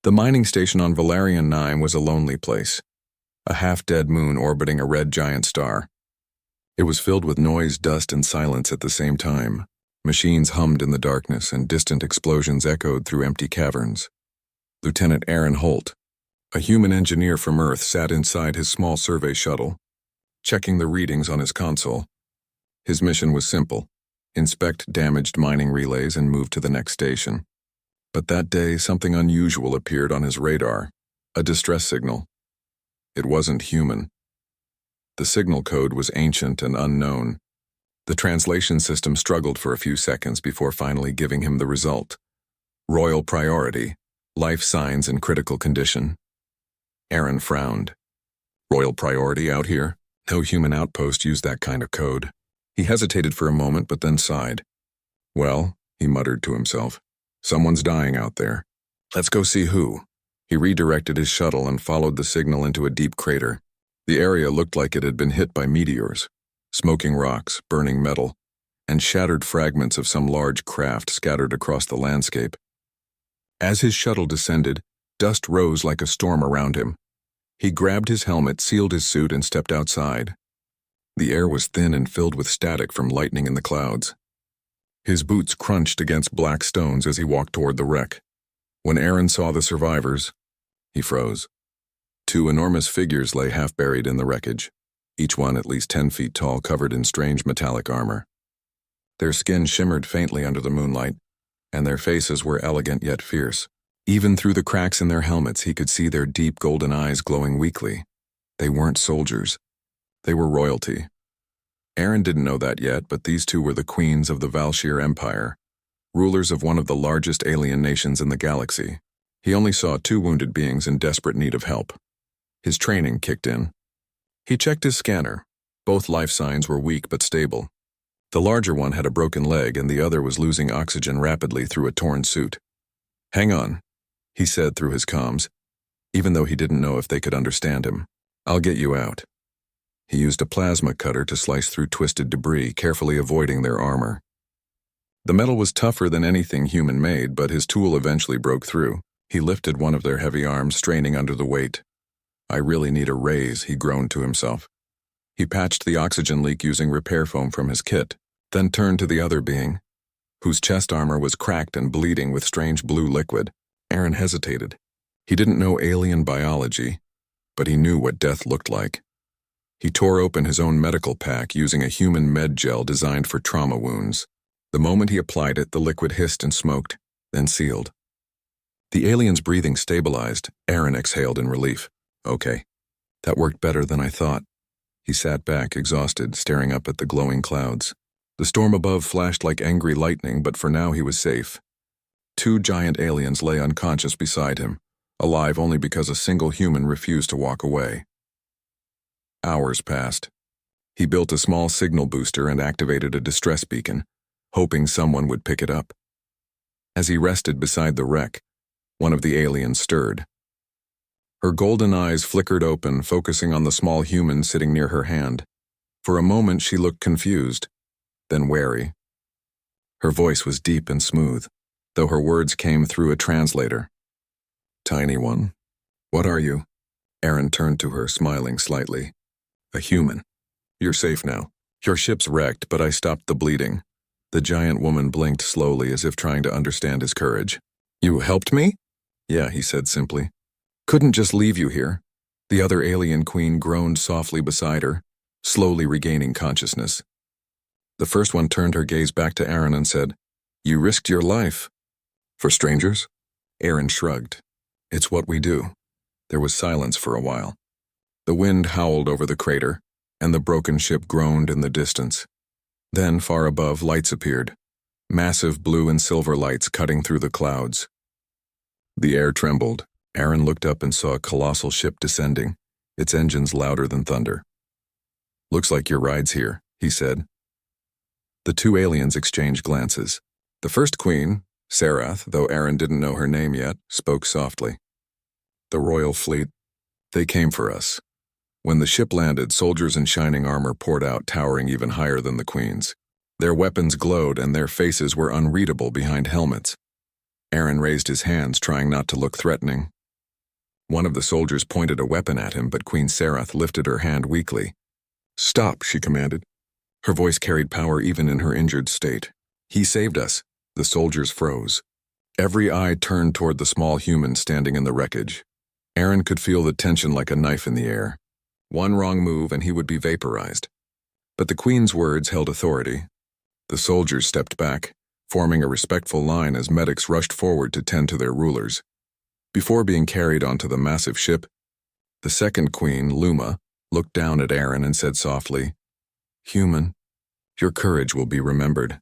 The mining station on Valerian 9 was a lonely place, a half-dead moon orbiting a red giant star. It was filled with noise, dust, and silence at the same time. Machines hummed in the darkness, and distant explosions echoed through empty caverns. Lieutenant Aaron Holt, a human engineer from Earth, sat inside his small survey shuttle, checking the readings on his console. His mission was simple: inspect damaged mining relays and move to the next station. But that day, something unusual appeared on his radar, a distress signal. It wasn't human. The signal code was ancient and unknown. The translation system struggled for a few seconds before finally giving him the result. Royal priority, life signs in critical condition. Aaron frowned. Royal priority out here? No human outpost used that kind of code. He hesitated for a moment, but then sighed. Well, he muttered to himself, someone's dying out there. Let's go see who. He redirected his shuttle and followed the signal into a deep crater. The area looked like it had been hit by meteors, smoking rocks, burning metal, and shattered fragments of some large craft scattered across the landscape. As his shuttle descended, dust rose like a storm around him. He grabbed his helmet, sealed his suit, and stepped outside. The air was thin and filled with static from lightning in the clouds. His boots crunched against black stones as he walked toward the wreck. When Aaron saw the survivors, he froze. Two enormous figures lay half-buried in the wreckage, each one at least 10 feet tall, covered in strange metallic armor. Their skin shimmered faintly under the moonlight, and their faces were elegant yet fierce. Even through the cracks in their helmets, he could see their deep golden eyes glowing weakly. They weren't soldiers. They were royalty. Aaron didn't know that yet, but these two were the queens of the Valshir Empire, rulers of one of the largest alien nations in the galaxy. He only saw two wounded beings in desperate need of help. His training kicked in. He checked his scanner. Both life signs were weak but stable. The larger one had a broken leg, and the other was losing oxygen rapidly through a torn suit. Hang on, he said through his comms, even though he didn't know if they could understand him. I'll get you out. He used a plasma cutter to slice through twisted debris, carefully avoiding their armor. The metal was tougher than anything human-made, but his tool eventually broke through. He lifted one of their heavy arms, straining under the weight. I really need a raise, he groaned to himself. He patched the oxygen leak using repair foam from his kit, then turned to the other being, whose chest armor was cracked and bleeding with strange blue liquid. Aaron hesitated. He didn't know alien biology, but he knew what death looked like. He tore open his own medical pack using a human med gel designed for trauma wounds. The moment he applied it, the liquid hissed and smoked, then sealed. The alien's breathing stabilized. Aaron exhaled in relief. Okay, that worked better than I thought. He sat back, exhausted, staring up at the glowing clouds. The storm above flashed like angry lightning, but for now he was safe. Two giant aliens lay unconscious beside him, alive only because a single human refused to walk away. Hours passed. He built a small signal booster and activated a distress beacon, hoping someone would pick it up. As he rested beside the wreck, one of the aliens stirred. Her golden eyes flickered open, focusing on the small human sitting near her hand. For a moment she looked confused, then wary. Her voice was deep and smooth, though her words came through a translator. Tiny one, what are you? Aaron turned to her, smiling slightly. A human. You're safe now. Your ship's wrecked, but I stopped the bleeding. The giant woman blinked slowly as if trying to understand his courage. You helped me? Yeah, he said simply. Couldn't just leave you here. The other alien queen groaned softly beside her, slowly regaining consciousness. The first one turned her gaze back to Aaron and said, You risked your life. For strangers? Aaron shrugged. It's what we do. There was silence for a while. The wind howled over the crater, and the broken ship groaned in the distance. Then, far above, lights appeared, massive blue and silver lights cutting through the clouds. The air trembled. Aaron looked up and saw a colossal ship descending, its engines louder than thunder. Looks like your ride's here, he said. The two aliens exchanged glances. The first queen, Sarath, though Aaron didn't know her name yet, spoke softly. The royal fleet, they came for us. When the ship landed, soldiers in shining armor poured out, towering even higher than the queen's. Their weapons glowed and their faces were unreadable behind helmets. Aaron raised his hands, trying not to look threatening. One of the soldiers pointed a weapon at him, but Queen Sarath lifted her hand weakly. "Stop," she commanded. Her voice carried power even in her injured state. "He saved us." The soldiers froze. Every eye turned toward the small human standing in the wreckage. Aaron could feel the tension like a knife in the air. One wrong move and he would be vaporized. But the Queen's words held authority. The soldiers stepped back, forming a respectful line as medics rushed forward to tend to their rulers. Before being carried onto the massive ship, the second queen, Luma, looked down at Aaron and said softly, "Human, your courage will be remembered."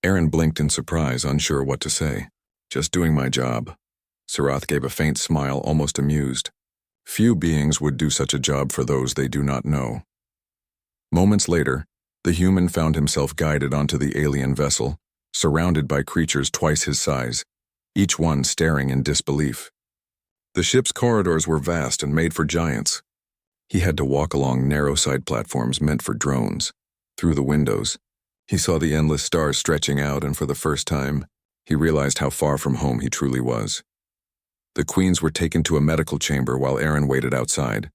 Aaron blinked in surprise, unsure what to say. "Just doing my job." Sarath gave a faint smile, almost amused. Few beings would do such a job for those they do not know. Moments later, the human found himself guided onto the alien vessel, surrounded by creatures twice his size, each one staring in disbelief. The ship's corridors were vast and made for giants. He had to walk along narrow side platforms meant for drones. Through the windows, he saw the endless stars stretching out, and for the first time, he realized how far from home he truly was. The queens were taken to a medical chamber while Aaron waited outside.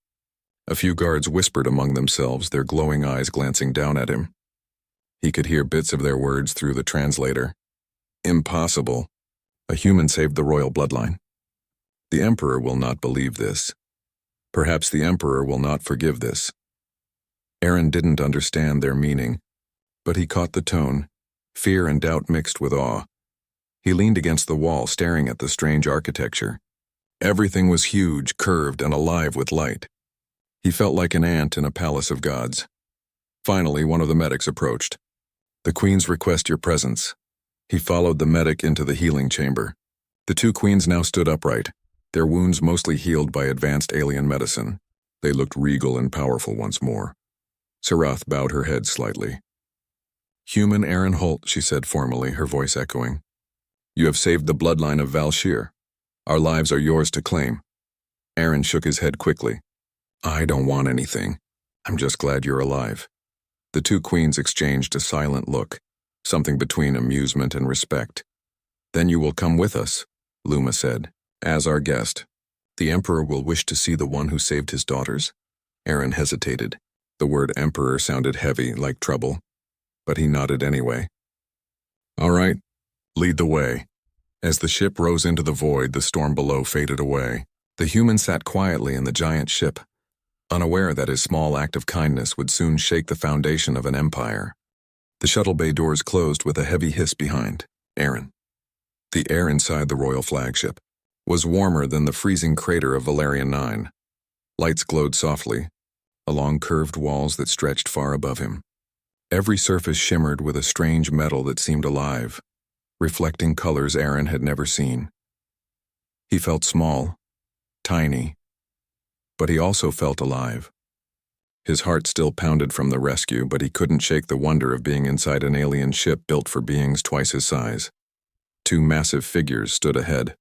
A few guards whispered among themselves, their glowing eyes glancing down at him. He could hear bits of their words through the translator. "Impossible. A human saved the royal bloodline. The Emperor will not believe this. Perhaps the Emperor will not forgive this." Aaron didn't understand their meaning, but he caught the tone, fear and doubt mixed with awe. He leaned against the wall, staring at the strange architecture. Everything was huge, curved, and alive with light. He felt like an ant in a palace of gods. Finally, one of the medics approached. "The queens request your presence." He followed the medic into the healing chamber. The two queens now stood upright, their wounds mostly healed by advanced alien medicine. They looked regal and powerful once more. Sarath bowed her head slightly. "Human Aaron Holt," she said formally, her voice echoing. "You have saved the bloodline of Valshir. Our lives are yours to claim." Aaron shook his head quickly. "I don't want anything. I'm just glad you're alive." The two queens exchanged a silent look, something between amusement and respect. "Then you will come with us," Luma said, "as our guest. The Emperor will wish to see the one who saved his daughters." Aaron hesitated. The word Emperor sounded heavy, like trouble, but he nodded anyway. "All right, lead the way." As the ship rose into the void, the storm below faded away. The human sat quietly in the giant ship, unaware that his small act of kindness would soon shake the foundation of an empire. The shuttle bay doors closed with a heavy hiss behind Aaron. The air inside the royal flagship was warmer than the freezing crater of Valerian 9. Lights glowed softly, along curved walls that stretched far above him. Every surface shimmered with a strange metal that seemed alive, reflecting colors Aaron had never seen. He felt small, tiny, but he also felt alive. His heart still pounded from the rescue, but he couldn't shake the wonder of being inside an alien ship built for beings twice his size. Two massive figures stood ahead.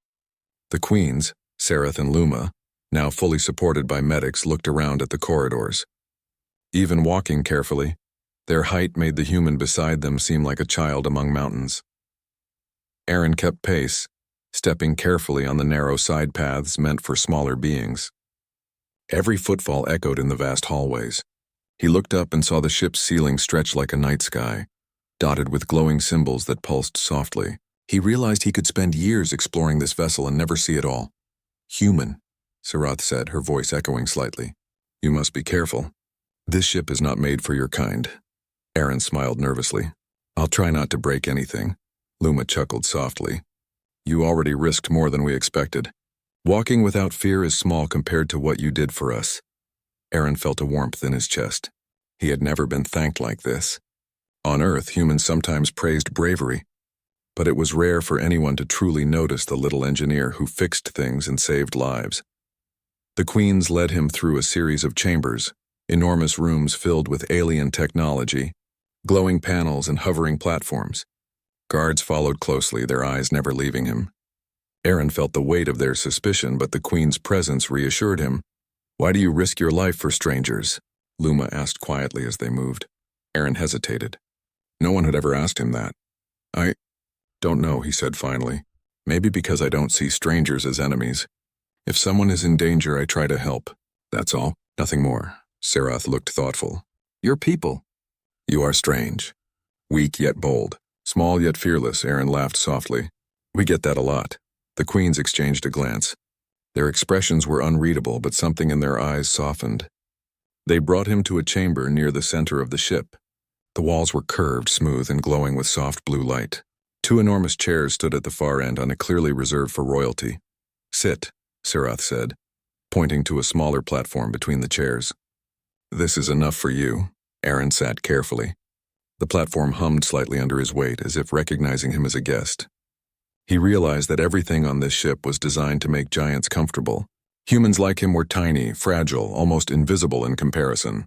The queens, Sarath and Luma, now fully supported by medics, looked around at the corridors. Even walking carefully, their height made the human beside them seem like a child among mountains. Aaron kept pace, stepping carefully on the narrow side paths meant for smaller beings. Every footfall echoed in the vast hallways. He looked up and saw the ship's ceiling stretch like a night sky, dotted with glowing symbols that pulsed softly. He realized he could spend years exploring this vessel and never see it all. "Human," Sarath said, her voice echoing slightly. "You must be careful. This ship is not made for your kind." Aaron smiled nervously. "I'll try not to break anything." Luma chuckled softly. "You already risked more than we expected. Walking without fear is small compared to what you did for us." Aaron felt a warmth in his chest. He had never been thanked like this. On Earth, humans sometimes praised bravery, but it was rare for anyone to truly notice the little engineer who fixed things and saved lives. The queens led him through a series of chambers, enormous rooms filled with alien technology, glowing panels and hovering platforms. Guards followed closely, their eyes never leaving him. Aaron felt the weight of their suspicion, but the queen's presence reassured him. "Why do you risk your life for strangers?" Luma asked quietly as they moved. Aaron hesitated. No one had ever asked him that. "I don't know," he said finally. Maybe because I don't see strangers as enemies. If someone is in danger, I try to help. That's all. Nothing more. Serath looked thoughtful. You're people. You are strange. Weak yet bold. Small yet fearless, Aaron laughed softly. We get that a lot. The queens exchanged a glance. Their expressions were unreadable, but something in their eyes softened. They brought him to a chamber near the center of the ship. The walls were curved, smooth, and glowing with soft blue light. 2 enormous chairs stood at the far end on a clearly reserved for royalty. Sit, Serath said, pointing to a smaller platform between the chairs. This is enough for you. Aaron sat carefully. The platform hummed slightly under his weight, as if recognizing him as a guest. He realized that everything on this ship was designed to make giants comfortable. Humans like him were tiny, fragile, almost invisible in comparison.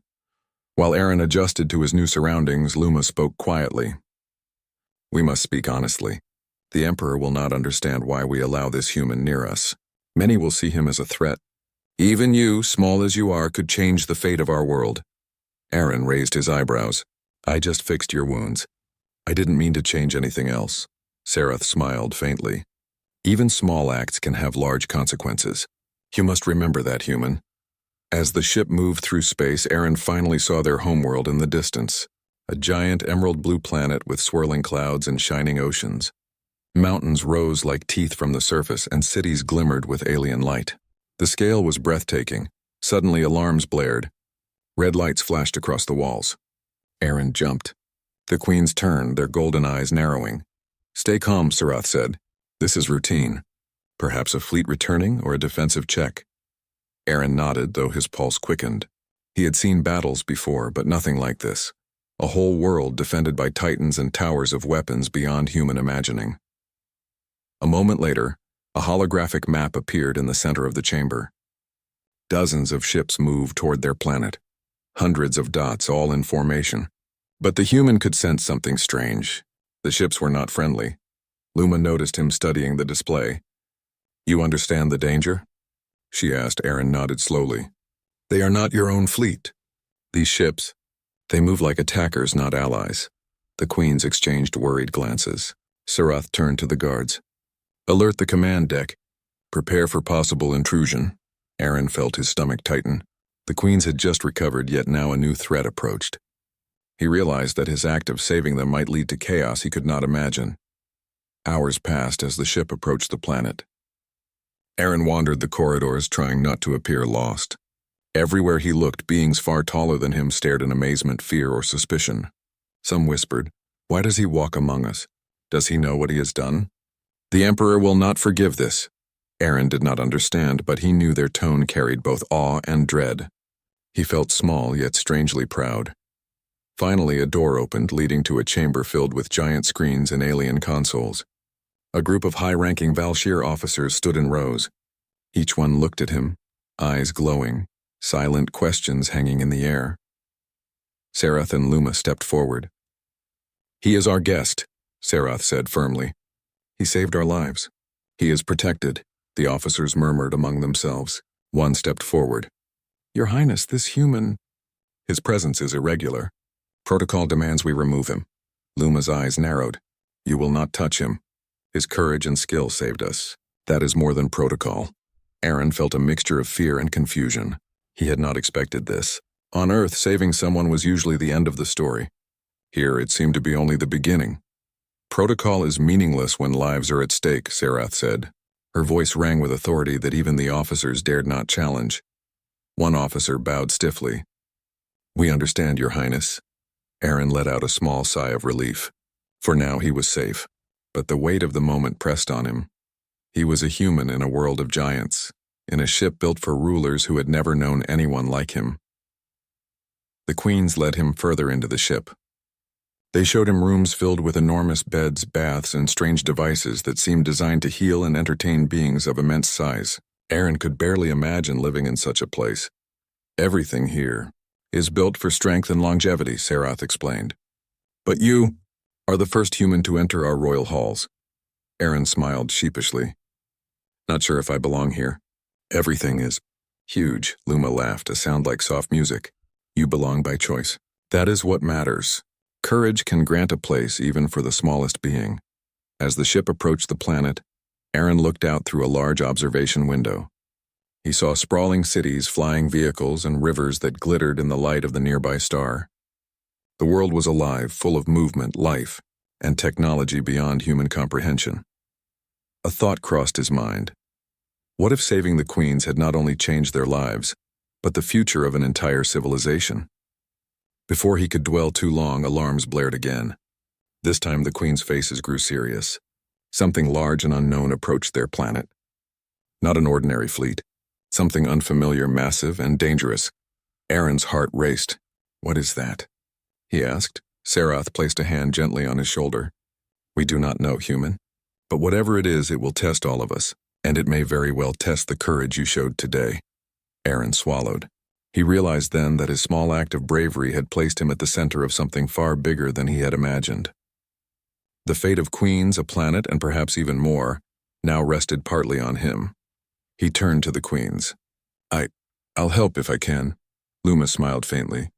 While Aaron adjusted to his new surroundings, Luma spoke quietly. We must speak honestly. The Emperor will not understand why we allow this human near us. Many will see him as a threat. Even you, small as you are, could change the fate of our world. Aaron raised his eyebrows. I just fixed your wounds. I didn't mean to change anything else. Serath smiled faintly. Even small acts can have large consequences. You must remember that, human. As the ship moved through space, Aaron finally saw their homeworld in the distance. A giant emerald blue planet with swirling clouds and shining oceans. Mountains rose like teeth from the surface, and cities glimmered with alien light. The scale was breathtaking. Suddenly alarms blared. Red lights flashed across the walls. Aaron jumped. The queens turned, their golden eyes narrowing. Stay calm, Serath said. This is routine. Perhaps a fleet returning or a defensive check. Aaron nodded, though his pulse quickened. He had seen battles before, but nothing like this. A whole world defended by titans and towers of weapons beyond human imagining. A moment later, a holographic map appeared in the center of the chamber. Dozens of ships moved toward their planet. Hundreds of dots, all in formation. But the human could sense something strange. The ships were not friendly. Luma noticed him studying the display. You understand the danger? She asked. Aaron nodded slowly. They are not your own fleet. These ships, they move like attackers, not allies. The queens exchanged worried glances. Serath turned to the guards. Alert the command deck. Prepare for possible intrusion. Aaron felt his stomach tighten. The queens had just recovered, yet now a new threat approached. He realized that his act of saving them might lead to chaos he could not imagine. Hours passed as the ship approached the planet. Aaron wandered the corridors, trying not to appear lost. Everywhere he looked, beings far taller than him stared in amazement, fear, or suspicion. Some whispered, "Why does he walk among us? Does he know what he has done?" The Emperor will not forgive this. Aaron did not understand, but he knew their tone carried both awe and dread. He felt small, yet strangely proud. Finally, a door opened, leading to a chamber filled with giant screens and alien consoles. A group of high-ranking Valshir officers stood in rows. Each one looked at him, eyes glowing, silent questions hanging in the air. Serath and Luma stepped forward. He is our guest, Serath said firmly. He saved our lives. He is protected, the officers murmured among themselves. One stepped forward. Your Highness, this human... His presence is irregular. Protocol demands we remove him. Luma's eyes narrowed. You will not touch him. His courage and skill saved us. That is more than protocol. Aaron felt a mixture of fear and confusion. He had not expected this. On Earth, saving someone was usually the end of the story. Here, it seemed to be only the beginning. Protocol is meaningless when lives are at stake, Serath said. Her voice rang with authority that even the officers dared not challenge. One officer bowed stiffly. We understand, Your Highness. Aaron let out a small sigh of relief. For now, he was safe. But the weight of the moment pressed on him. He was a human in a world of giants, in a ship built for rulers who had never known anyone like him. The queens led him further into the ship. They showed him rooms filled with enormous beds, baths, and strange devices that seemed designed to heal and entertain beings of immense size. Aaron could barely imagine living in such a place. Everything here is built for strength and longevity, Serath explained. But you are the first human to enter our royal halls. Aaron smiled sheepishly. Not sure if I belong here. Everything is huge, Luma laughed, a sound like soft music. You belong by choice. That is what matters. Courage can grant a place even for the smallest being. As the ship approached the planet, Aaron looked out through a large observation window. He saw sprawling cities, flying vehicles, and rivers that glittered in the light of the nearby star. The world was alive, full of movement, life, and technology beyond human comprehension. A thought crossed his mind. What if saving the queens had not only changed their lives, but the future of an entire civilization? Before he could dwell too long, alarms blared again. This time the queens' faces grew serious. Something large and unknown approached their planet. Not an ordinary fleet. Something unfamiliar, massive, and dangerous. Aaron's heart raced. "What is that?" he asked. Sarath placed a hand gently on his shoulder. "We do not know, human. But whatever it is, it will test all of us, and it may very well test the courage you showed today." Aaron swallowed. He realized then that his small act of bravery had placed him at the center of something far bigger than he had imagined. The fate of Queens, a planet, and perhaps even more, now rested partly on him. He turned to the queens. I'll help if I can." Luma smiled faintly.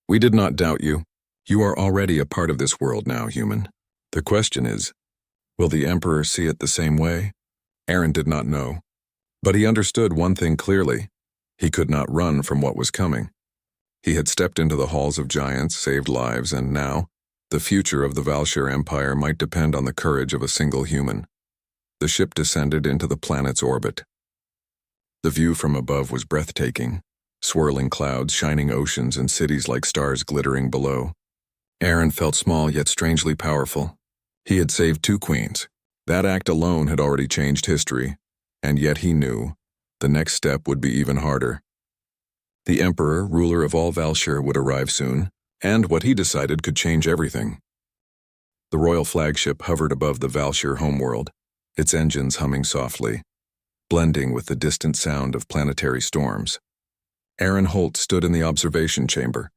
"We did not doubt you. You are already a part of this world now, human. The question is, will the Emperor see it the same way?" Aaron did not know. But he understood one thing clearly. He could not run from what was coming. He had stepped into the halls of giants, saved lives, and now, the future of the Valshir Empire might depend on the courage of a single human. The ship descended into the planet's orbit. The view from above was breathtaking. Swirling clouds, shining oceans, and cities like stars glittering below. Aaron felt small yet strangely powerful. He had saved 2 queens. That act alone had already changed history, and yet he knew the next step would be even harder. The Emperor, ruler of all Valshir, would arrive soon, and what he decided could change everything. The royal flagship hovered above the Valshir homeworld, its engines humming softly, blending with the distant sound of planetary storms. Aaron Holt stood in the observation chamber,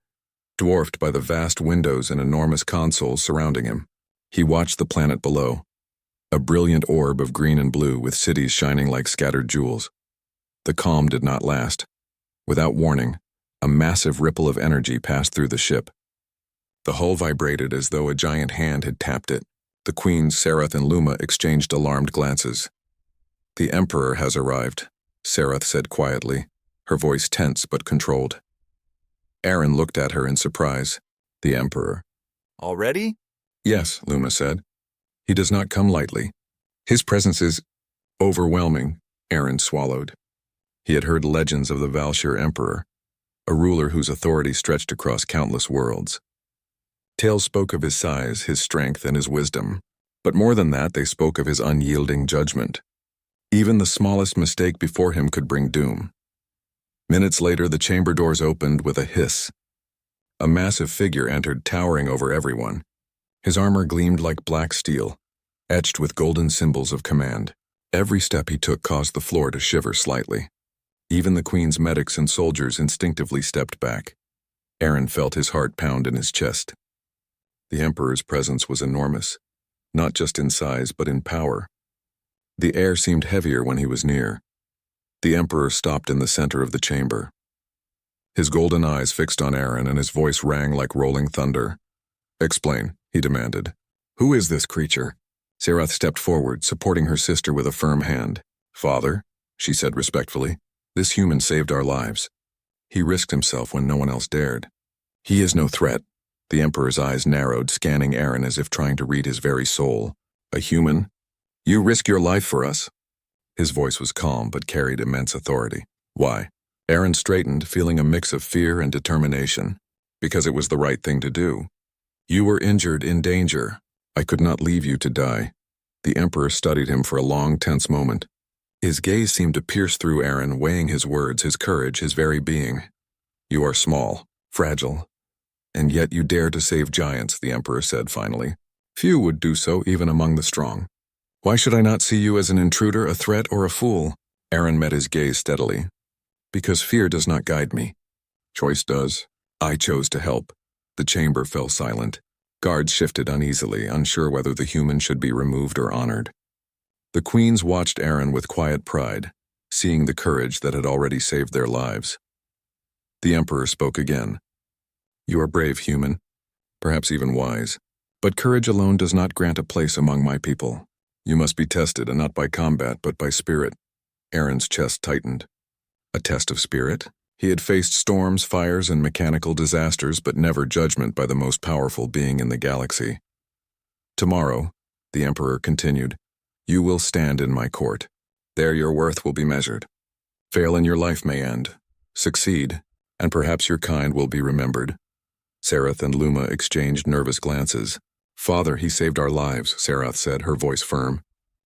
dwarfed by the vast windows and enormous consoles surrounding him. He watched the planet below, a brilliant orb of green and blue with cities shining like scattered jewels. The calm did not last. Without warning, a massive ripple of energy passed through the ship. The hull vibrated as though a giant hand had tapped it. The queens, Sarath and Luma, exchanged alarmed glances. "The Emperor has arrived," Sarath said quietly, her voice tense but controlled. Aaron looked at her in surprise. "The Emperor." "Already?" "Yes," Luma said. "He does not come lightly. His presence is overwhelming." Aaron swallowed. He had heard legends of the Valshir Emperor, a ruler whose authority stretched across countless worlds. Tales spoke of his size, his strength, and his wisdom, but more than that, they spoke of his unyielding judgment. Even the smallest mistake before him could bring doom. Minutes later, the chamber doors opened with a hiss. A massive figure entered, towering over everyone. His armor gleamed like black steel, etched with golden symbols of command. Every step he took caused the floor to shiver slightly. Even the Queen's medics and soldiers instinctively stepped back. Aaron felt his heart pound in his chest. The Emperor's presence was enormous, not just in size but in power. The air seemed heavier when he was near. The Emperor stopped in the center of the chamber. His golden eyes fixed on Aaron, and his voice rang like rolling thunder. "Explain," he demanded. "Who is this creature?" Sarath stepped forward, supporting her sister with a firm hand. "Father," she said respectfully, "this human saved our lives. He risked himself when no one else dared. He is no threat." The Emperor's eyes narrowed, scanning Aaron as if trying to read his very soul. "A human? You risk your life for us?" His voice was calm but carried immense authority. "Why?" Aaron straightened, feeling a mix of fear and determination. "Because it was the right thing to do. You were injured, in danger. I could not leave you to die." The Emperor studied him for a long, tense moment. His gaze seemed to pierce through Aaron, weighing his words, his courage, his very being. "You are small, fragile, and yet you dare to save giants," the Emperor said finally. "Few would do so, even among the strong. Why should I not see you as an intruder, a threat, or a fool?" Aaron met his gaze steadily. "Because fear does not guide me. Choice does. I chose to help." The chamber fell silent. Guards shifted uneasily, unsure whether the human should be removed or honored. The queens watched Aaron with quiet pride, seeing the courage that had already saved their lives. The Emperor spoke again. "You are brave, human, perhaps even wise, but courage alone does not grant a place among my people. You must be tested, and not by combat, but by spirit. Aaron's chest tightened. A test of spirit? He had faced storms, fires, and mechanical disasters, but never judgment by the most powerful being in the galaxy. Tomorrow, the Emperor continued, you will stand in my court. There your worth will be measured. Fail and your life may end. Succeed, and perhaps your kind will be remembered. Sarath and Luma exchanged nervous glances. Father, he saved our lives, Sarath said, her voice firm.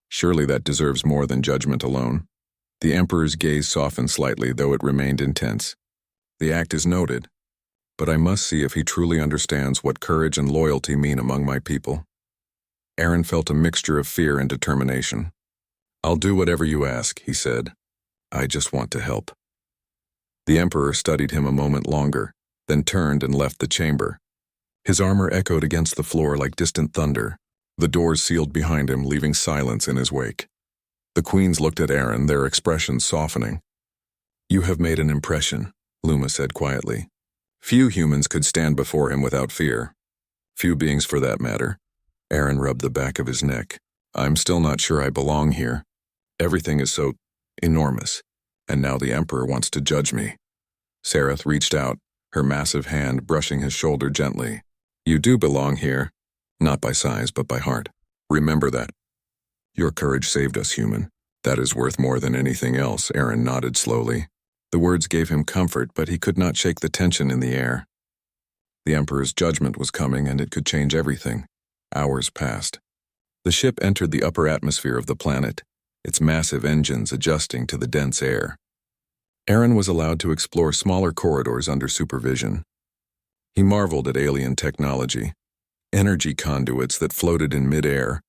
Surely that deserves more than judgment alone. The Emperor's gaze softened slightly, though it remained intense. The act is noted, but I must see if he truly understands what courage and loyalty mean among my people. Aaron felt a mixture of fear and determination. I'll do whatever you ask, he said. I just want to help. The Emperor studied him a moment longer, then turned and left the chamber. His armor echoed against the floor like distant thunder. The doors sealed behind him, leaving silence in his wake. The queens looked at Aaron, their expressions softening. You have made an impression, Luma said quietly. Few humans could stand before him without fear. Few beings for that matter. Aaron rubbed the back of his neck. I'm still not sure I belong here. Everything is so enormous, and now the Emperor wants to judge me. Sarath reached out, her massive hand brushing his shoulder gently. You do belong here, not by size but by heart. Remember that. Your courage saved us, human. That is worth more than anything else, Aaron nodded slowly. The words gave him comfort, but he could not shake the tension in the air. The Emperor's judgment was coming, and it could change everything. Hours passed. The ship entered the upper atmosphere of the planet, its massive engines adjusting to the dense air. Aaron was allowed to explore smaller corridors under supervision. He marveled at alien technology, energy conduits that floated in mid-air,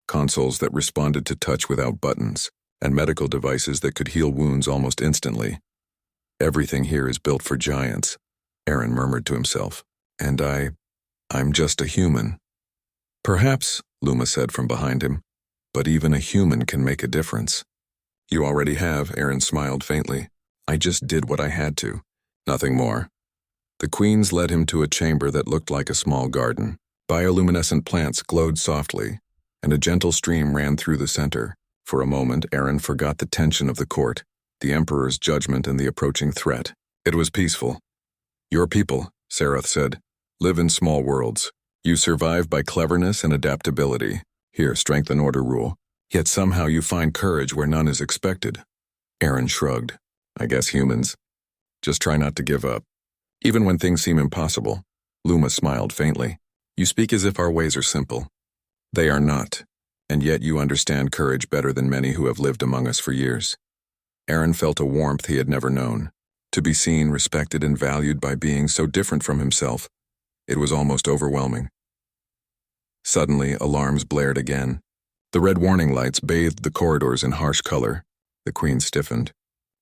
consoles that responded to touch without buttons, and medical devices that could heal wounds almost instantly. Everything here is built for giants, Aaron murmured to himself. And I'm just a human. Perhaps, Luma said from behind him, but even a human can make a difference. You already have, Aaron smiled faintly. I just did what I had to. Nothing more. The queens led him to a chamber that looked like a small garden. Bioluminescent plants glowed softly, and a gentle stream ran through the center. For a moment, Aaron forgot the tension of the court, the Emperor's judgment and the approaching threat. It was peaceful. Your people, Sarath said, live in small worlds. You survive by cleverness and adaptability. Here, strength and order rule. Yet somehow you find courage where none is expected. Aaron shrugged. I guess humans. Just try not to give up. Even when things seem impossible. Luma smiled faintly. You speak as if our ways are simple. They are not, and yet you understand courage better than many who have lived among us for years. Aaron felt a warmth he had never known. To be seen, respected, and valued by beings so different from himself, it was almost overwhelming. Suddenly, alarms blared again. The red warning lights bathed the corridors in harsh color. The queen stiffened.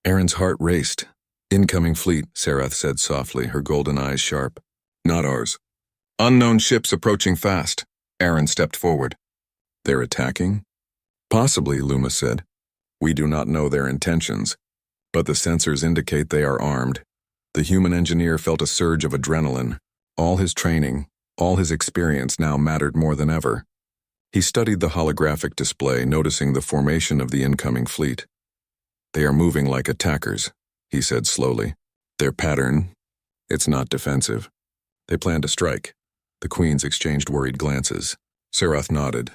Aaron's heart raced. Incoming fleet, Sarath said softly, her golden eyes sharp. Not ours. Unknown ships approaching fast. Aaron stepped forward. They're attacking? Possibly, Luma said. We do not know their intentions, but the sensors indicate they are armed. The human engineer felt a surge of adrenaline. All his training, all his experience now mattered more than ever. He studied the holographic display, noticing the formation of the incoming fleet. They are moving like attackers, he said slowly. Their pattern, it's not defensive. They plan to strike. The queens exchanged worried glances. Sarath nodded.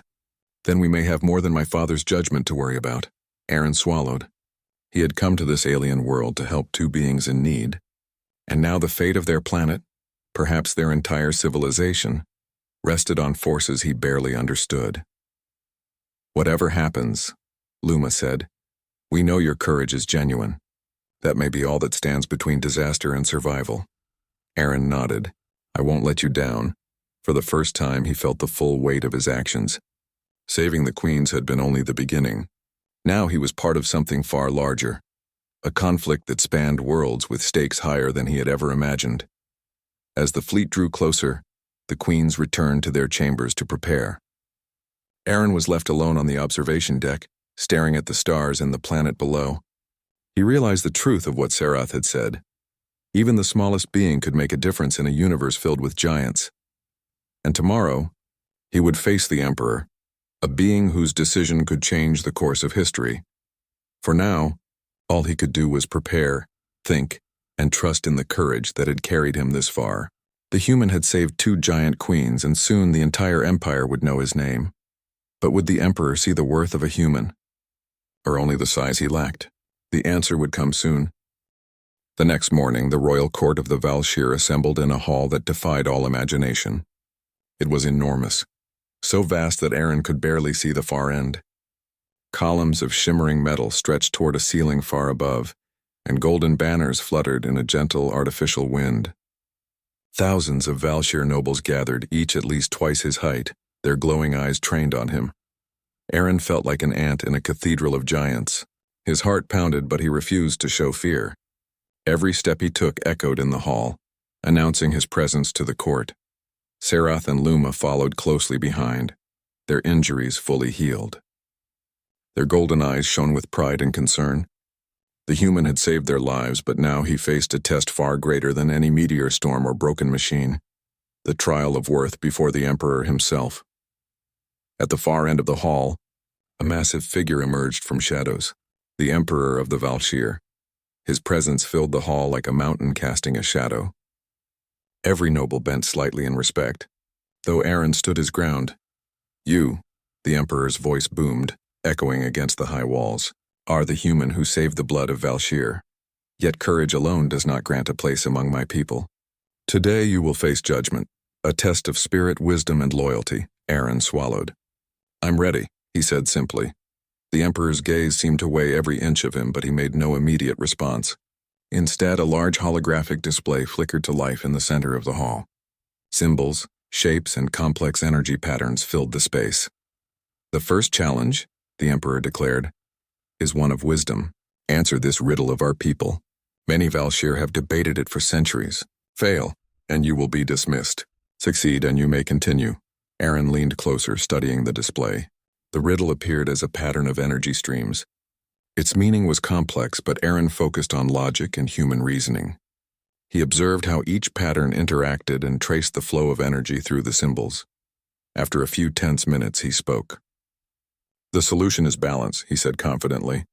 Then we may have more than my father's judgment to worry about. Aaron swallowed. He had come to this alien world to help two beings in need. And now the fate of their planet, perhaps their entire civilization, rested on forces he barely understood. Whatever happens, Luma said, we know your courage is genuine. That may be all that stands between disaster and survival. Aaron nodded. I won't let you down. For the first time, he felt the full weight of his actions. Saving the queens had been only the beginning. Now he was part of something far larger. A conflict that spanned worlds with stakes higher than he had ever imagined. As the fleet drew closer, the queens returned to their chambers to prepare. Aaron was left alone on the observation deck, staring at the stars and the planet below. He realized the truth of what Sarath had said. Even the smallest being could make a difference in a universe filled with giants. And tomorrow, he would face the Emperor, a being whose decision could change the course of history. For now, all he could do was prepare, think, and trust in the courage that had carried him this far. The human had saved 2 giant queens, and soon the entire empire would know his name. But would the emperor see the worth of a human? Or only the size he lacked? The answer would come soon. The next morning, the royal court of the Valshir assembled in a hall that defied all imagination. It was enormous, so vast that Aaron could barely see the far end. Columns of shimmering metal stretched toward a ceiling far above, and golden banners fluttered in a gentle, artificial wind. Thousands of Valshir nobles gathered, each at least twice his height, their glowing eyes trained on him. Aaron felt like an ant in a cathedral of giants. His heart pounded, but he refused to show fear. Every step he took echoed in the hall, announcing his presence to the court. Serath and Luma followed closely behind, their injuries fully healed. Their golden eyes shone with pride and concern. The human had saved their lives, but now he faced a test far greater than any meteor storm or broken machine, the trial of worth before the Emperor himself. At the far end of the hall, a massive figure emerged from shadows, the Emperor of the Valshir. His presence filled the hall like a mountain casting a shadow. Every noble bent slightly in respect, though Aaron stood his ground. "You," the Emperor's voice boomed, echoing against the high walls, "are the human who saved the blood of Valshir. Yet courage alone does not grant a place among my people. Today you will face judgment, a test of spirit, wisdom, and loyalty." Aaron swallowed. "I'm ready," he said simply. The Emperor's gaze seemed to weigh every inch of him, but he made no immediate response. Instead, a large holographic display flickered to life in the center of the hall. Symbols, shapes, and complex energy patterns filled the space. "The first challenge," the Emperor declared, "is one of wisdom. Answer this riddle of our people. Many Valshir have debated it for centuries. Fail, and you will be dismissed. Succeed, and you may continue." Aaron leaned closer, studying the display. The riddle appeared as a pattern of energy streams. Its meaning was complex, but Aaron focused on logic and human reasoning. He observed how each pattern interacted and traced the flow of energy through the symbols. After a few tense minutes, he spoke. "The solution is balance," he said confidently.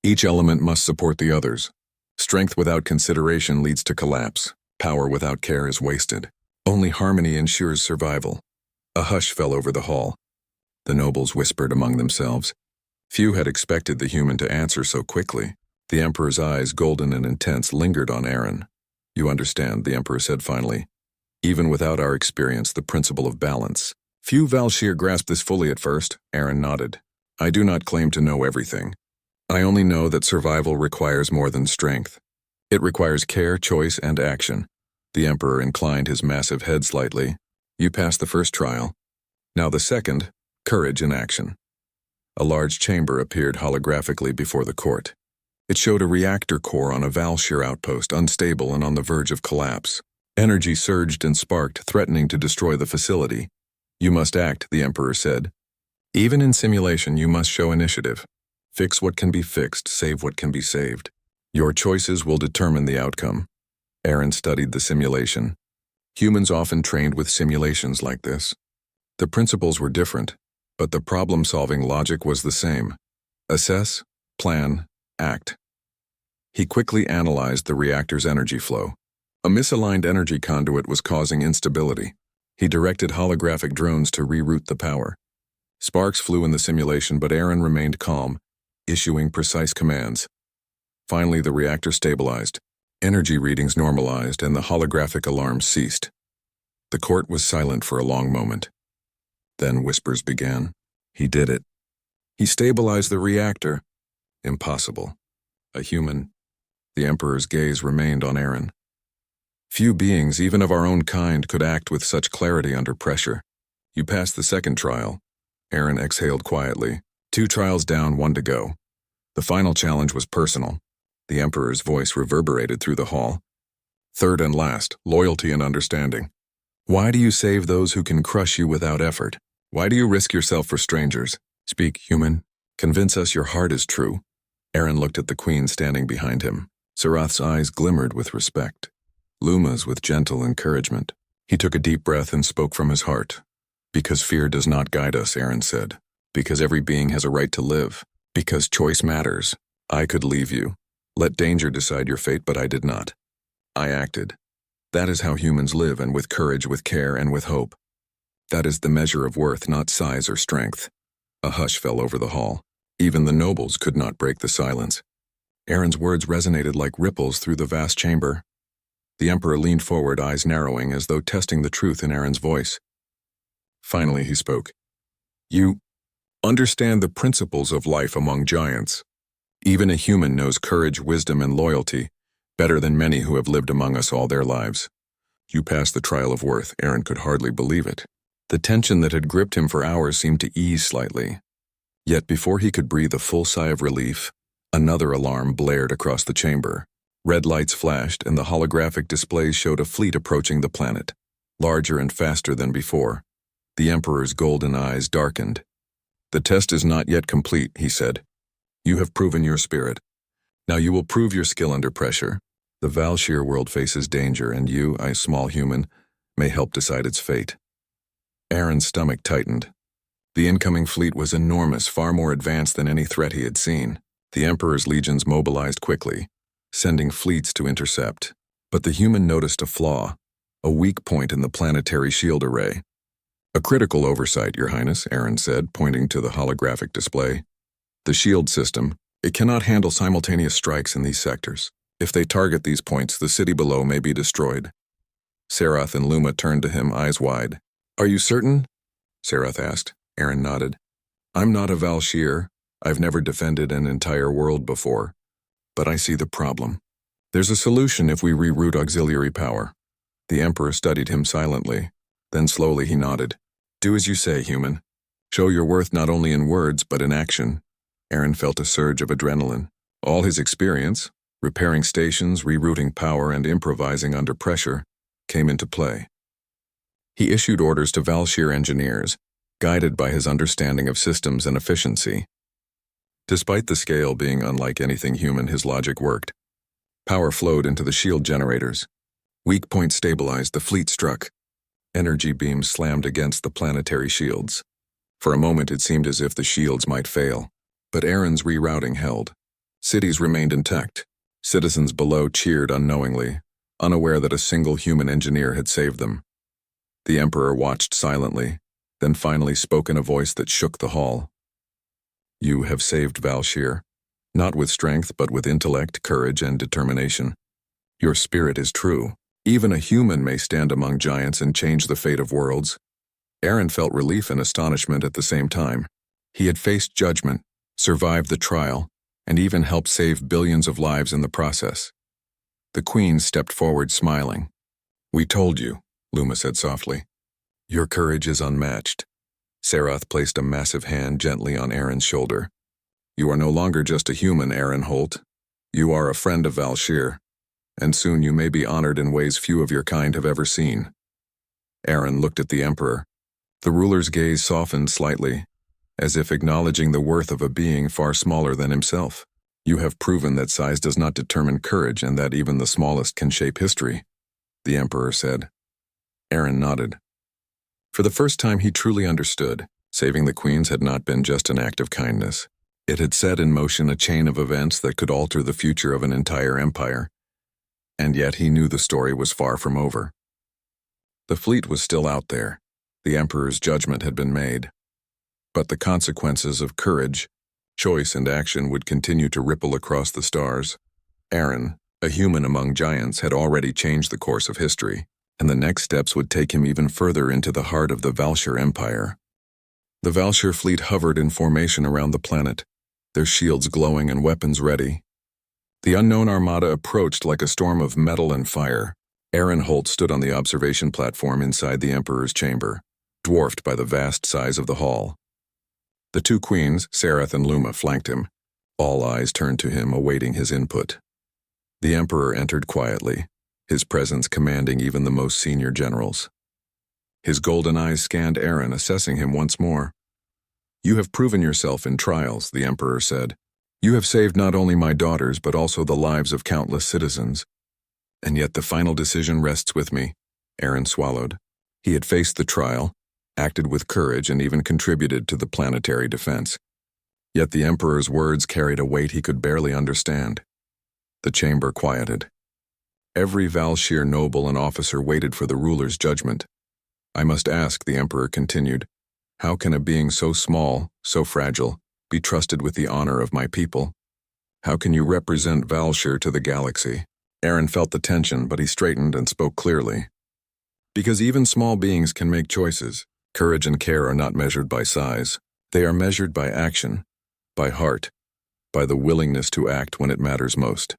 "Each element must support the others. Strength without consideration leads to collapse. Power without care is wasted. Only harmony ensures survival." A hush fell over the hall. The nobles whispered among themselves. Few had expected the human to answer so quickly. The Emperor's eyes, golden and intense, lingered on Aaron. "You understand," the Emperor said finally. "Even without our experience, the principle of balance." "Few Valshir grasped this fully at first," Aaron nodded. "I do not claim to know everything. I only know that survival requires more than strength. It requires care, choice, and action." The Emperor inclined his massive head slightly. "You passed the first trial. Now the second, courage in action." A large chamber appeared holographically before the court. It showed a reactor core on a Valshir outpost, unstable and on the verge of collapse. Energy surged and sparked, threatening to destroy the facility. "You must act," the Emperor said. "Even in simulation, you must show initiative. Fix what can be fixed, save what can be saved. Your choices will determine the outcome." Aaron studied the simulation. Humans often trained with simulations like this. The principles were different, but the problem-solving logic was the same. Assess, plan, act. He quickly analyzed the reactor's energy flow. A misaligned energy conduit was causing instability. He directed holographic drones to reroute the power. Sparks flew in the simulation, but Aaron remained calm, issuing precise commands. Finally, the reactor stabilized. Energy readings normalized, and the holographic alarms ceased. The court was silent for a long moment. Then whispers began. "He did it. He stabilized the reactor." "Impossible. A human." The Emperor's gaze remained on Aaron. "Few beings, even of our own kind, could act with such clarity under pressure. You passed the second trial." Aaron exhaled quietly. 2 trials down, 1 to go. The final challenge was personal. The Emperor's voice reverberated through the hall. "Third and last, loyalty and understanding. Why do you save those who can crush you without effort? Why do you risk yourself for strangers? Speak, human. Convince us your heart is true." Aaron looked at the queen standing behind him. Serath's eyes glimmered with respect, Luma's with gentle encouragement. He took a deep breath and spoke from his heart. "Because fear does not guide us," Aaron said. Because every being has a right to live. Because choice matters. I could leave you. Let danger decide your fate, but I did not. I acted. That is how humans live, and with courage, with care, and with hope. That is the measure of worth, not size or strength. A hush fell over the hall. Even the nobles could not break the silence. Aaron's words resonated like ripples through the vast chamber. The Emperor leaned forward, eyes narrowing, as though testing the truth in Aaron's voice. Finally, he spoke. You understand the principles of life among giants. Even a human knows courage, wisdom, and loyalty better than many who have lived among us all their lives. You passed the trial of worth. Aaron could hardly believe it. The tension that had gripped him for hours seemed to ease slightly. Yet before he could breathe a full sigh of relief, another alarm blared across the chamber. Red lights flashed, and the holographic displays showed a fleet approaching the planet, larger and faster than before. The Emperor's golden eyes darkened. The test is not yet complete, he said. You have proven your spirit. Now you will prove your skill under pressure. The Valshir world faces danger, and you, a small human, may help decide its fate. Aaron's stomach tightened. The incoming fleet was enormous, far more advanced than any threat he had seen. The Emperor's legions mobilized quickly, sending fleets to intercept. But the human noticed a flaw, a weak point in the planetary shield array. A critical oversight, Your Highness, Aaron said, pointing to the holographic display. The shield system, it cannot handle simultaneous strikes in these sectors. If they target these points, the city below may be destroyed. Sarath and Luma turned to him, eyes wide. Are you certain? Sarath asked. Aaron nodded. I'm not a Valshir. I've never defended an entire world before. But I see the problem. There's a solution if we reroute auxiliary power. The Emperor studied him silently. Then slowly he nodded. Do as you say, human. Show your worth not only in words, but in action. Aaron felt a surge of adrenaline. All his experience, repairing stations, rerouting power, and improvising under pressure, came into play. He issued orders to Valshir engineers, guided by his understanding of systems and efficiency. Despite the scale being unlike anything human, his logic worked. Power flowed into the shield generators. Weak point stabilized, the fleet struck. Energy beams slammed against the planetary shields. For a moment it seemed as if the shields might fail, but Aaron's rerouting held. Cities remained intact. Citizens below cheered unknowingly, unaware that a single human engineer had saved them. The Emperor watched silently, then finally spoke in a voice that shook the hall. You have saved Valshir, not with strength but with intellect, courage, and determination. Your spirit is true. Even a human may stand among giants and change the fate of worlds. Aaron felt relief and astonishment at the same time. He had faced judgment, survived the trial, and even helped save billions of lives in the process. The Queen stepped forward smiling. We told you, Luma said softly. Your courage is unmatched. Sarath placed a massive hand gently on Aaron's shoulder. You are no longer just a human, Aaron Holt. You are a friend of Valshir, and soon you may be honored in ways few of your kind have ever seen. Aaron looked at the Emperor. The ruler's gaze softened slightly, as if acknowledging the worth of a being far smaller than himself. You have proven that size does not determine courage and that even the smallest can shape history, the Emperor said. Aaron nodded. For the first time he truly understood. Saving the Queens had not been just an act of kindness. It had set in motion a chain of events that could alter the future of an entire empire. And yet he knew the story was far from over. The fleet was still out there. The Emperor's judgment had been made. But the consequences of courage, choice, and action would continue to ripple across the stars. Aaron, a human among giants, had already changed the course of history, and the next steps would take him even further into the heart of the Valshir Empire. The Valshir fleet hovered in formation around the planet, their shields glowing and weapons ready. The unknown armada approached like a storm of metal and fire. Aaron Holt stood on the observation platform inside the Emperor's chamber, dwarfed by the vast size of the hall. The two queens, Sarath and Luma, flanked him. All eyes turned to him, awaiting his input. The Emperor entered quietly, his presence commanding even the most senior generals. His golden eyes scanned Aaron, assessing him once more. You have proven yourself in trials, the Emperor said. You have saved not only my daughters, but also the lives of countless citizens. And yet the final decision rests with me, Aaron swallowed. He had faced the trial, acted with courage, and even contributed to the planetary defense. Yet the Emperor's words carried a weight he could barely understand. The chamber quieted. Every Valshir noble and officer waited for the ruler's judgment. "I must ask," the Emperor continued, "how can a being so small, so fragile, be trusted with the honor of my people? How can you represent Valshir to the galaxy?" Aaron felt the tension, but he straightened and spoke clearly. "Because even small beings can make choices. Courage and care are not measured by size. They are measured by action, by heart, by the willingness to act when it matters most."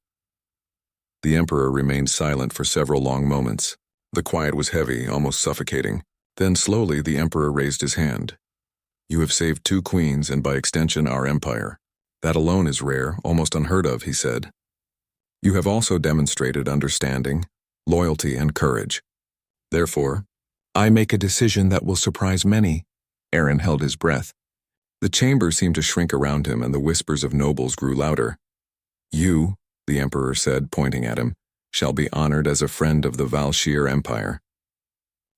The Emperor remained silent for several long moments. The quiet was heavy, almost suffocating. Then slowly the Emperor raised his hand. "You have saved 2 queens and by extension our empire. That alone is rare, almost unheard of," he said. "You have also demonstrated understanding, loyalty, and courage. Therefore, I make a decision that will surprise many." Aaron held his breath. The chamber seemed to shrink around him, and the whispers of nobles grew louder. "You," the Emperor said, pointing at him, "shall be honored as a friend of the Valshir Empire.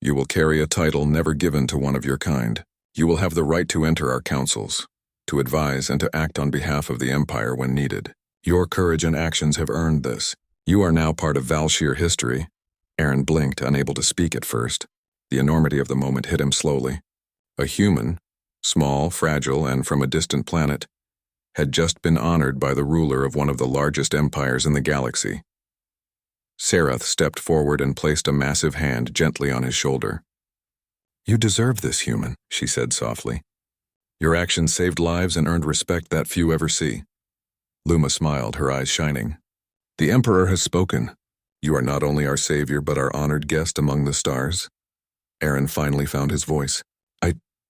You will carry a title never given to one of your kind. You will have the right to enter our councils, to advise and to act on behalf of the Empire when needed. Your courage and actions have earned this. You are now part of Valshir history." Aaron blinked, unable to speak at first. The enormity of the moment hit him slowly. A human, small, fragile, and from a distant planet, had just been honored by the ruler of one of the largest empires in the galaxy. Sarath stepped forward and placed a massive hand gently on his shoulder. "You deserve this, human," she said softly. "Your actions saved lives and earned respect that few ever see." Luma smiled, her eyes shining. "The Emperor has spoken. You are not only our savior but our honored guest among the stars." Aaron finally found his voice.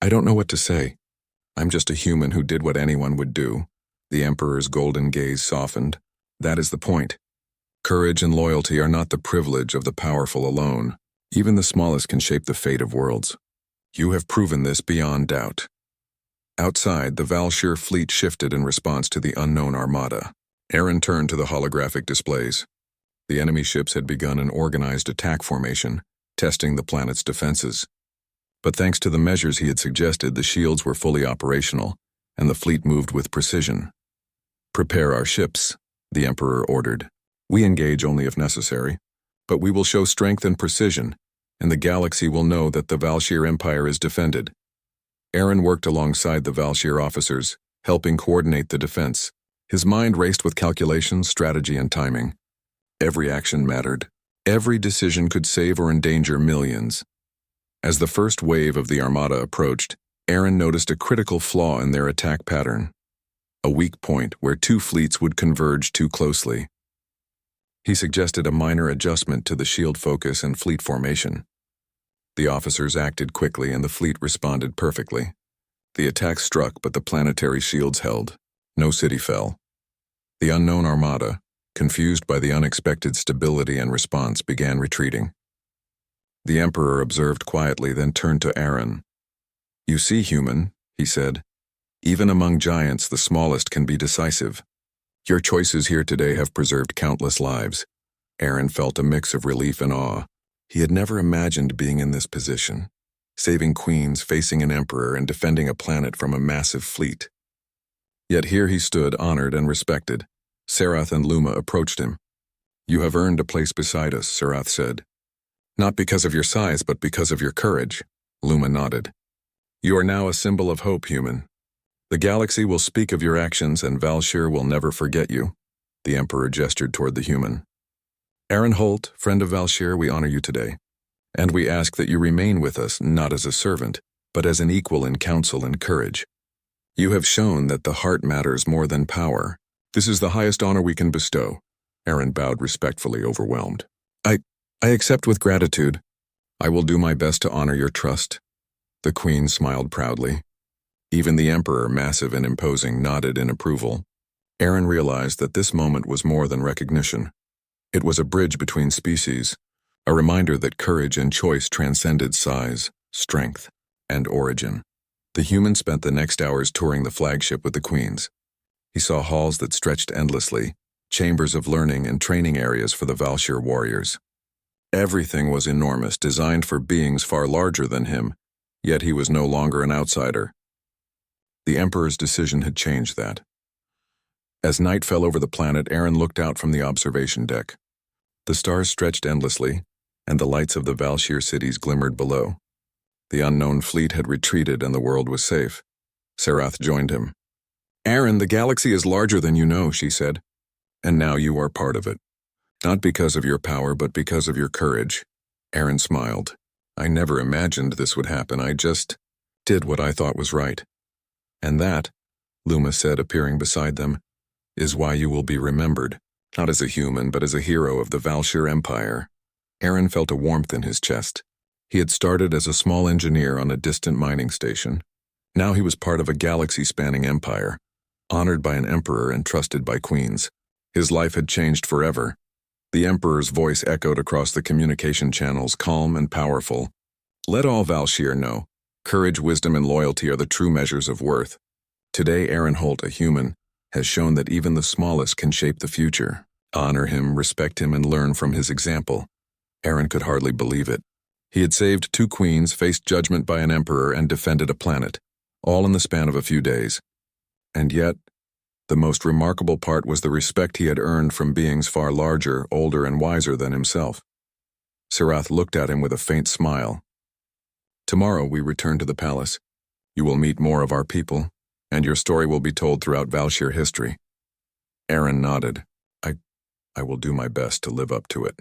I don't know what to say. I'm just a human who did what anyone would do." The Emperor's golden gaze softened. "That is the point. Courage and loyalty are not the privilege of the powerful alone. Even the smallest can shape the fate of worlds. You have proven this beyond doubt." Outside, the Valshir fleet shifted in response to the unknown armada. Aaron turned to the holographic displays. The enemy ships had begun an organized attack formation, testing the planet's defenses. But thanks to the measures he had suggested, the shields were fully operational, and the fleet moved with precision. "Prepare our ships," the Emperor ordered. "We engage only if necessary, but we will show strength and precision, and the galaxy will know that the Valshir Empire is defended." Aaron worked alongside the Valshir officers, helping coordinate the defense. His mind raced with calculations, strategy, and timing. Every action mattered. Every decision could save or endanger millions. As the first wave of the armada approached, Aaron noticed a critical flaw in their attack pattern. A weak point where 2 fleets would converge too closely. He suggested a minor adjustment to the shield focus and fleet formation. The officers acted quickly and the fleet responded perfectly. The attack struck, but the planetary shields held. No city fell. The unknown armada, confused by the unexpected stability and response, began retreating. The Emperor observed quietly, then turned to Aaron. "You see, human," he said, "even among giants the smallest can be decisive. Your choices here today have preserved countless lives." Aaron felt a mix of relief and awe. He had never imagined being in this position, saving queens, facing an emperor, and defending a planet from a massive fleet. Yet here he stood, honored and respected. Sarath and Luma approached him. "You have earned a place beside us," Sarath said. "Not because of your size, but because of your courage." Luma nodded. "You are now a symbol of hope, human. The galaxy will speak of your actions, and Valshir will never forget you." The Emperor gestured toward the human. "Aaron Holt, friend of Valshir, we honor you today. And we ask that you remain with us, not as a servant, but as an equal in counsel and courage. You have shown that the heart matters more than power. This is the highest honor we can bestow." Aaron bowed respectfully, overwhelmed. I accept with gratitude. I will do my best to honor your trust." The Queen smiled proudly. Even the Emperor, massive and imposing, nodded in approval. Aaron realized that this moment was more than recognition. It was a bridge between species, a reminder that courage and choice transcended size, strength, and origin. The human spent the next hours touring the flagship with the queens. He saw halls that stretched endlessly, chambers of learning and training areas for the Valshir warriors. Everything was enormous, designed for beings far larger than him, yet he was no longer an outsider. The Emperor's decision had changed that. As night fell over the planet, Aaron looked out from the observation deck. The stars stretched endlessly, and the lights of the Valshir cities glimmered below. The unknown fleet had retreated and the world was safe. Serath joined him. "Aaron, the galaxy is larger than you know," she said. "And now you are part of it. Not because of your power, but because of your courage." Aaron smiled. "I never imagined this would happen. I just did what I thought was right." "And that," Luma said, appearing beside them, "is why you will be remembered, not as a human, but as a hero of the Valshir Empire." Aaron felt a warmth in his chest. He had started as a small engineer on a distant mining station. Now he was part of a galaxy-spanning empire, honored by an emperor and trusted by queens. His life had changed forever. The Emperor's voice echoed across the communication channels, calm and powerful. "Let all Valshir know. Courage, wisdom, and loyalty are the true measures of worth. Today, Aaron Holt, a human, has shown that even the smallest can shape the future. Honor him, respect him, and learn from his example." Aaron could hardly believe it. He had saved 2 queens, faced judgment by an emperor, and defended a planet, all in the span of a few days. And yet, the most remarkable part was the respect he had earned from beings far larger, older, and wiser than himself. Serath looked at him with a faint smile. "Tomorrow we return to the palace. You will meet more of our people, and your story will be told throughout Valshir history." Aaron nodded. I will do my best to live up to it."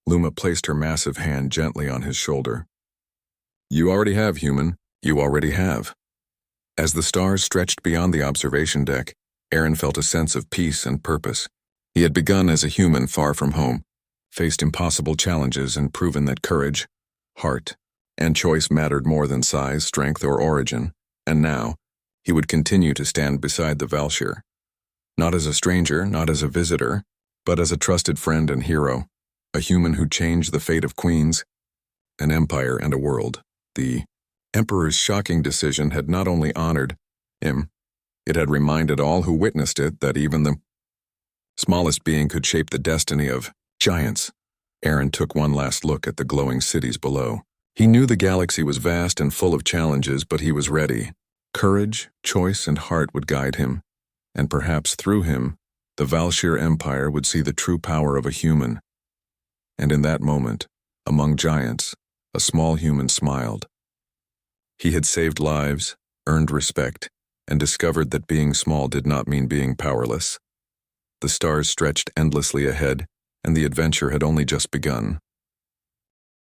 Luma placed her massive hand gently on his shoulder. "You already have, human. You already have." As the stars stretched beyond the observation deck, Aaron felt a sense of peace and purpose. He had begun as a human far from home, faced impossible challenges, and proven that courage, heart, and choice mattered more than size, strength, or origin. And now, he would continue to stand beside the Valshir. Not as a stranger, not as a visitor, but as a trusted friend and hero. A human who changed the fate of queens, an empire, and a world. The Emperor's shocking decision had not only honored him, it had reminded all who witnessed it that even the smallest being could shape the destiny of giants. Aaron took one last look at the glowing cities below. He knew the galaxy was vast and full of challenges, but he was ready. Courage, choice, and heart would guide him, and perhaps through him, the Valshir Empire would see the true power of a human. And in that moment, among giants, a small human smiled. He had saved lives, earned respect, and discovered that being small did not mean being powerless. The stars stretched endlessly ahead, and the adventure had only just begun.